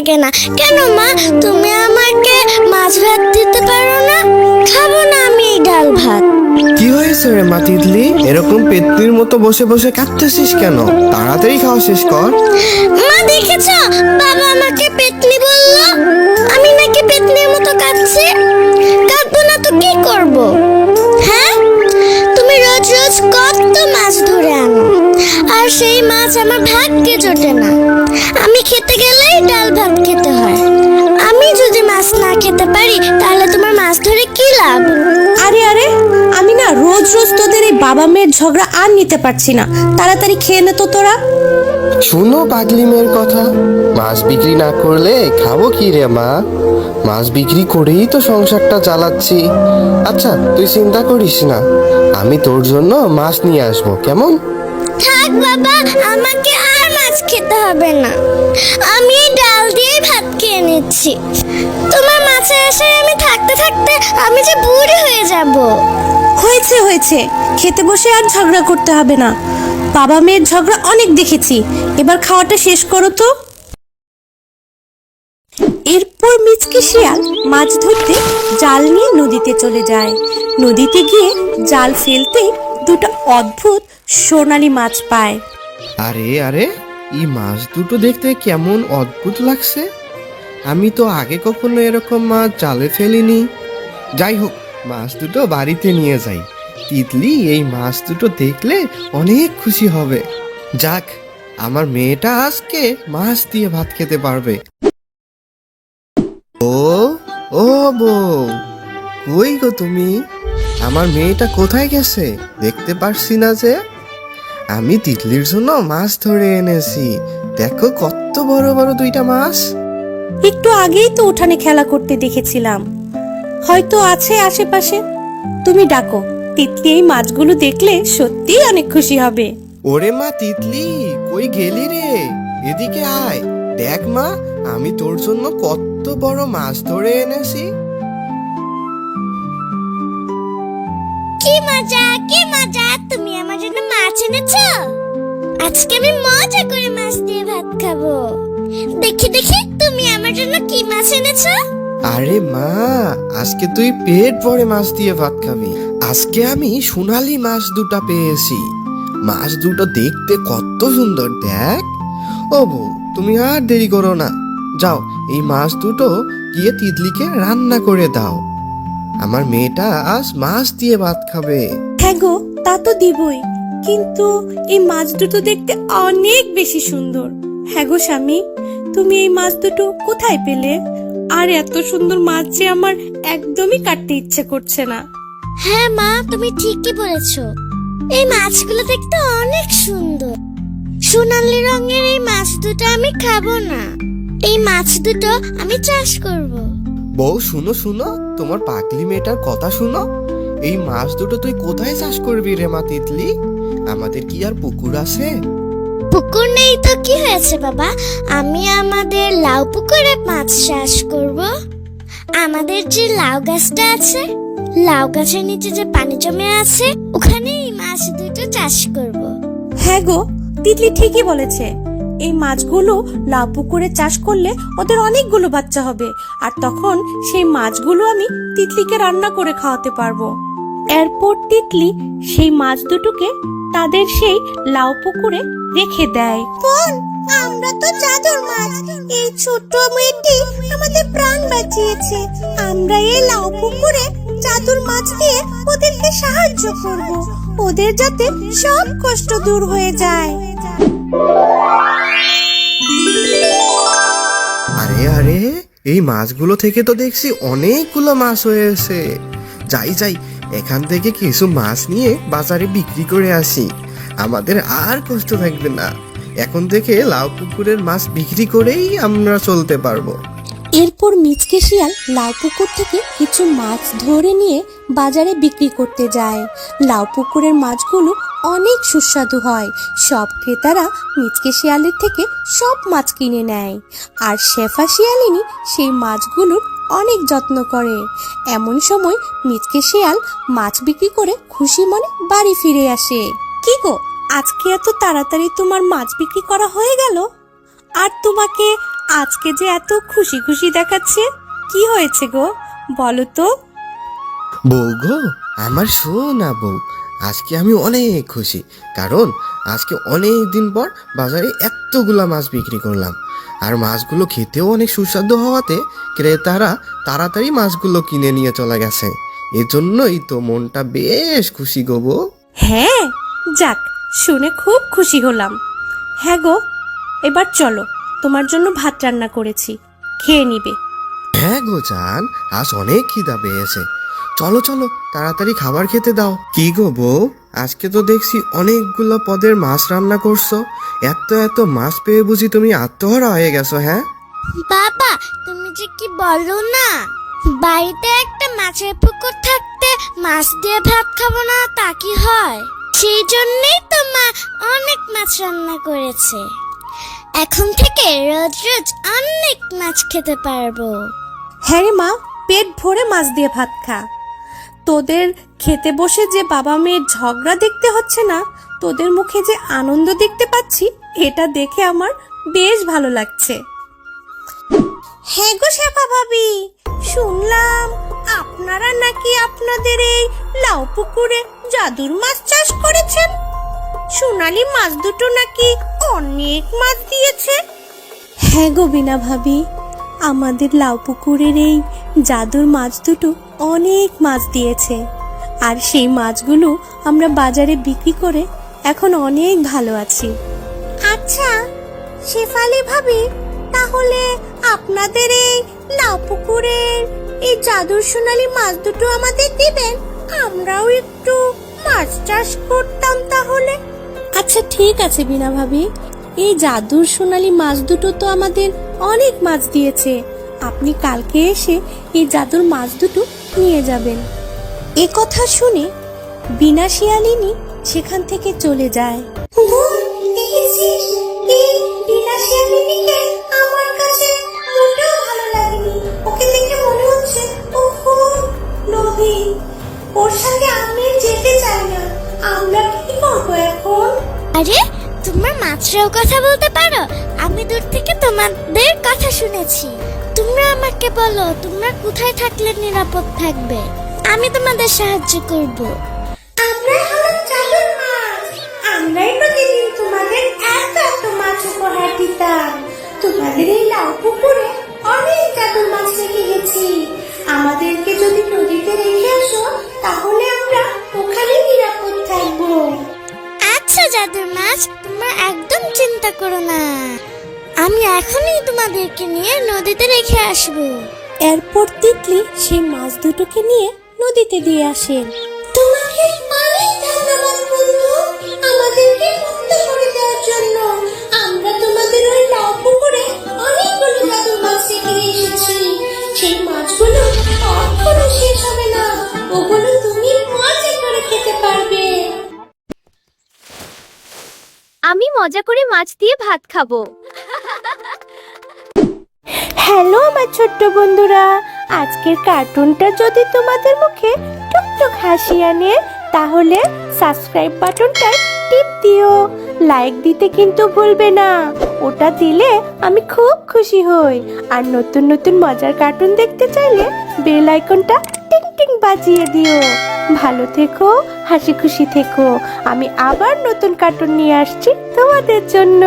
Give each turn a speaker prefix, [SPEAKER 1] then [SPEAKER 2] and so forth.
[SPEAKER 1] লাগে না। কেন মা, তুমি আমাকে মাছ ভাত দিতে পারো না? খাবো না আমি এই ডাল ভাত।
[SPEAKER 2] কি হয়েছে রে মা তিতলি, এরকম পেতনির মতো বসে বসে কাঁদতেছিস কেন? তাড়াতাড়ি খাওয়া শেষ কর।
[SPEAKER 1] মা দেখেছো, বাবা আমাকে পেতনি বললো। আমি নাকি পেতনির মতো কাঁদছি। কাঁদবো না তো কি করব? হ্যাঁ, তুমি রোজ রোজ কত মাছ ধরে আনো, আর সেই মাছ আমার ভাগ্যে জোটে না। আমি খেতে গেলেই ডাল ভাত খেতে হয়। আমি যদি মাছ না খেতে পারি তাহলে তোমার মাছ ধরে কি লাভ?
[SPEAKER 3] আরে আরে, আমি না রোজ রোজ তোদের এই বাবা মেয়ের ঝগড়া আর নিতে পারছি না। তাড়াতাড়ি খেয়ে নে তো তোরা।
[SPEAKER 2] শুনো পাগলি মেয়ের কথা, মাছ বিক্রি না করলে খাবো কি রে মা? মাছ বিক্রি করেই তো সংসারটা চালাচ্ছি। আচ্ছা তুই চিন্তা করিস না, আমি তোর জন্য মাছ নিয়ে আসবো, কেমন?
[SPEAKER 1] থাক বাবা, আমাকে আর মাছ খেতে হবে না। আমি এই ডাল দিয়ে ভাত খেয়ে নিচ্ছি। তোমার মাছের আশায় আমি থাকতে থাকতে আমি যে বুড়ি হয়ে যাব।
[SPEAKER 3] হয়েছে হয়েছে, খেতে বসে আর ঝগড়া করতে হবে না। বাবা মেয়ের ঝগড়া অনেক দেখেছি, এবার খাওয়াটা শেষ করো তো। এরপর মিচকে শিয়াল মাছ ধরতে জাল নিয়ে নদীতে চলে যায়। নদীতে গিয়ে জাল ফেলতে দুটো অদ্ভুত সোনালী মাছ পায়।
[SPEAKER 2] আরে আরে, এই মাছ দুটো দেখতে কেমন অদ্ভুত লাগছে। আমি তো আগে কখনো এরকম মাছ জালে ফেলিনি। যাই হোক, মাছ দুটো বাড়িতে নিয়ে যাই। তিতলি এই মাছ দুটো দেখলে অনেক খুশি হবে। যাক, আমার মেয়েটা আজকে মাছ দিয়ে ভাত খেতে পারবে। ও ও বউ, কই গো তুমি? আমার মেয়েটা কোথায় গেছে? দেখতে পারছি না যে। আমি তিতলির জন্য মাছ ধরে এনেছি, দেখো কত বড় বড় দুইটা মাছ।
[SPEAKER 3] একটু আগেই তো উঠানে খেলা করতে দেখেছিলাম, হয়তো আছে আশেপাশে। তুমি ডাকো, তিতলি এই মাছগুলো দেখলে সত্যিই অনেক খুশি হবে।
[SPEAKER 2] ওরে মা তিতলি, কই গেলি রে? এদিকে আয়, দেখ মা, আমি তোর জন্য কত বড় মাছ ধরে এনেছি।
[SPEAKER 1] কি মজা, কি মজা, তুমি আমার জন্য মাছ এনেছো। আজকে আমি মজা করে মাছ দিয়ে ভাত খাবো। দেখি দেখি তুমি আমার জন্য কি মাছ এনেছো।
[SPEAKER 2] আরে মা, আজকে তুই পেট ভরে মাছ দিয়ে ভাত খাবি। আজকে আমি সোনালী মাছ দুটো পেয়েছি। মাছ দুটো দেখতে কত সুন্দর, দেখ। ও বউ, তুমি আর দেরি করো না, যাও এই মাছ দুটো গিয়ে তিতলিকে রান্না করে দাও। আমার মেয়েটা আজ মাছ দিয়ে ভাত খাবে।
[SPEAKER 3] হ্যাঁ গো, তা তো দিবই, কিন্তু এই মাছ দুটো দেখতে অনেক বেশি সুন্দর। হ্যাঁ গো স্বামী, তুমি এই মাছ দুটো কোথায় পেলে? আর এত সুন্দর মাছ যে আমার একদমই কাটতে ইচ্ছে করছে না।
[SPEAKER 1] হ্যাঁ মা, তুমি ঠিকই বলেছো। এই মাছগুলো দেখতে অনেক সুন্দর। সোনালী রঙের এই মাছ দুটো আমি খাবো না। এই মাছ দুটো আমি চাষ করব।
[SPEAKER 2] বউ শুনো শুনো, তোমার পাগলি মেয়েটার কথা শুনো। এই মাছ দুটো তুই কোথায় চাষ করবি রে মা তিতলি? আমাদের কি আর পুকুর আছে?
[SPEAKER 1] পুকুর নেই তো কি হয়েছে বাবা, আমি আমাদের লাউ পুকুরে মাছ চাষ করব। আমাদের যে লাউ গাছটা আছে, লাউ গাছের নিচে যে পানি জমে আছে, ওখানে এই মাছ দুটো চাষ করব।
[SPEAKER 3] হ্যাঁ গো, তিতলি ঠিকই বলেছে। এই মাছগুলো লাউ পুকুরে চাষ করলে ওদের অনেকগুলো বাচ্চা হবে, আর তখন সেই মাছগুলো আমি তিতলিকে রান্না করে খাওয়াতে পারবো। এরপর তিতলি সেই মাছ দুটোকে তাদের সেই লাউ পুকুরে রেখে দেয়।
[SPEAKER 1] বোন, আমরা তো জাদুর মাছ। এই ছোট্ট মেয়েটি আমাদের প্রাণ বাঁচিয়েছে। আমরা এই লাউ পুকুরে জাদুর মাছ দিয়ে ওদেরকে সাহায্য করব, ওদের যাতে সব কষ্ট দূর হয়ে যায়।
[SPEAKER 2] আরে আরে, এই মাছগুলো থেকে তো দেখছি অনেকগুলো মাছ হয়েছে। যাই যাই, এখান থেকে কিছু মাছ নিয়ে বাজারে বিক্রি করে আসি। আমাদের আর কষ্ট থাকবে না। এখন থেকে লাউ পুকুরের মাছ বিক্রি করেই আমরা চলতে পারবো।
[SPEAKER 3] এরপর মিচকে শিয়াল লাউ পুকুর থেকে কিছু মাছ ধরে নিয়ে বাজারে বিক্রি করতে যায়। লাউ পুকুরের মাছগুলো অনেক সুস্বাদু হয়। সব ক্রেতারা মিচকে শিয়ালের থেকে সব মাছ কিনে নেয়, আর শেফা শিয়ালিনী সেই মাছগুলোর অনেক যত্ন করে। এমন সময় মিচকে শিয়াল মাছ বিক্রি করে খুশি মনে বাড়ি ফিরে আসে। কি গো, আজকে এত তাড়াতাড়ি তোমার মাছ বিক্রি করা হয়ে গেল? আর তোমাকে আজকে যে এত খুশি খুশি দেখাচ্ছে, কি হয়েছে গো বলো তো?
[SPEAKER 2] বউ গো, আমার সোনা বউ, আজকে আমি অনেক খুশি। কারণ আজকে অনেক দিন পর বাজারে এতগুলা মাছ বিক্রি করলাম। আর মাছগুলো খেতেও অনেক সুস্বাদু হওয়াতে ক্রেতারা তাড়াতাড়ি মাছগুলো কিনে নিয়ে চলে গেছে। এজন্যই তো মনটা বেশ খুশি গো বউ।
[SPEAKER 3] হ্যাঁ, যাক, শুনে খুব খুশি হলাম। হ্যাঁ গো, এবার চলো, তোমার জন্য ভাত রান্না করেছি, খেয়ে নিবে।
[SPEAKER 2] হ্যাঁ গো জান, আজ অনেক খিদা পেয়েছে। চলো চলো, তাড়াতাড়ি খাবার খেতে দাও। কি গো বউ, আজকে তো দেখছি অনেকগুলো পদের মাছ রান্না করছো। এত এত মাছ পেয়ে বুঝি তুমি আত্মহারা হয়ে গেছো? হ্যাঁ
[SPEAKER 1] বাবা, তুমি যে কি বলো না, বাড়িতে একটা মাছের পুকুর থাকতে মাছ দিয়ে ভাত খাবো না তা কি হয়? সেই জন্যই তো মা অনেক মাছ রান্না করেছে। এখন থেকে রোজ রোজ অনেক মাছ খেতে পারবো।
[SPEAKER 3] হ্যাঁ রে মা, পেট ভরে মাছ দিয়ে ভাত খা। তোদের খেতে বসে যে বাবা মেয়ের ঝগড়া দেখতে হচ্ছে না, তোদের মুখে যে আনন্দ দেখতে পাচ্ছি, এটা দেখে আমার বেশ ভালো লাগছে। হ্যাঁ গো শেফা ভাবি, শুনলাম আপনারা নাকি আপনাদের এই লাউ পুকুরে জাদুর মাছ চাষ করেছেন। সোনালি মাছ দুটো নাকি অনেক মাছ দিয়েছে। হ্যাঁ গো বিনা ভাবি, আমাদের লাউ পুকুরের এই জাদুর মাছ দুটো অনেক মাছ দিয়েছে। আর সেই মাছগুলো আমরা বাজারে বিক্রি করে এখন অনেক ভালো আছি। আচ্ছা শেফালি ভাবি, তাহলে আপনাদের এই লাউ পুকুরের এই জাদুর সোনালি মাছ দুটো আমাদের দিবেন, আমরাও একটু মাছ চাষ করতাম তাহলে। আচ্ছা ঠিক আছে বিনা ভাবি, এই জাদুর সোনালি মাছ দুটো তো আমাদের অনেক মাছ দিয়েছে, আপনি কালকে এসে এই জাদুর মাছ দুটো নিয়ে যাবেন। এ কথা শুনে বিনা শিয়ালিনী সেখান থেকে চলে যায়। আমার কাছে মোটেও ভালো লাগেনি, ওকে দেখে মনে হচ্ছে ও খুব লোভী। ওর সঙ্গে আমি যেতে চাই না। আমরা কি করবো এখন?
[SPEAKER 1] আরে, তোমার মাছরাও কথা বলতে পারো? আমি দূর থেকে তোমাদের কথা শুনেছি। তোমরা আমাকে বলো, তোমরা কোথায় থাকলে নিরাপদ থাকবে, আমি তোমাদের সাহায্য করব।
[SPEAKER 3] আমরা হলো জাদুর মাছ, আমরাই প্রতিদিন তোমাদের এত এত মাছ উপহার দিতাম। তোমাদের এই লাউ পুকুরে অনেক জাদুর মাছ রেখে গেছি। আমাদেরকে যদি নদীতে রেখে আসো, তাহলে আমরা ওখানেই নিরাপদ থাকবো।
[SPEAKER 1] আচ্ছা জাদুর মাছ, তোমরা একদম চিন্তা করো না, আমি এখনই তোমাদেরকে নিয়ে নদীতে রেখে আসবো।
[SPEAKER 3] এরপর তিতলি সেই মাছ দুটোকে নিয়ে নদীতে দিয়ে আসেন। তোমাকে অনেক ধন্যবাদ বন্ধু, আমাদেরকে মুক্ত করে দেওয়ার জন্য। আমরা তোমাদের ওই লাউ পুকুরে অনেকগুলো জাদুর মাছ রেখে এসেছি। সেই মাছগুলো কখনো শেষ হবে না, ওগুলো তুমি মজা করে খেতে পারবে।
[SPEAKER 1] আমি মজা করে মাছ দিয়ে ভাত খাবো।
[SPEAKER 3] হ্যালো আমার ছোট্ট বন্ধুরা, আজকের কার্টুনটা যদি তোমাদের মুখে টুকটুক হাসি আনে, তাহলে সাবস্ক্রাইব বাটনটায় টিপ দিও। লাইক দিতে কিন্তু ভুলবে না, ওটা দিলে আমি খুব খুশি হই। আর নতুন নতুন মজার কার্টুন দেখতে চাইলে বেল আইকনটা টিং টিং বাজিয়ে দিও। ভালো থেকো, হাসি খুশি থেকো। আমি আবার নতুন কার্টুন নিয়ে আসছি তোমাদের জন্য।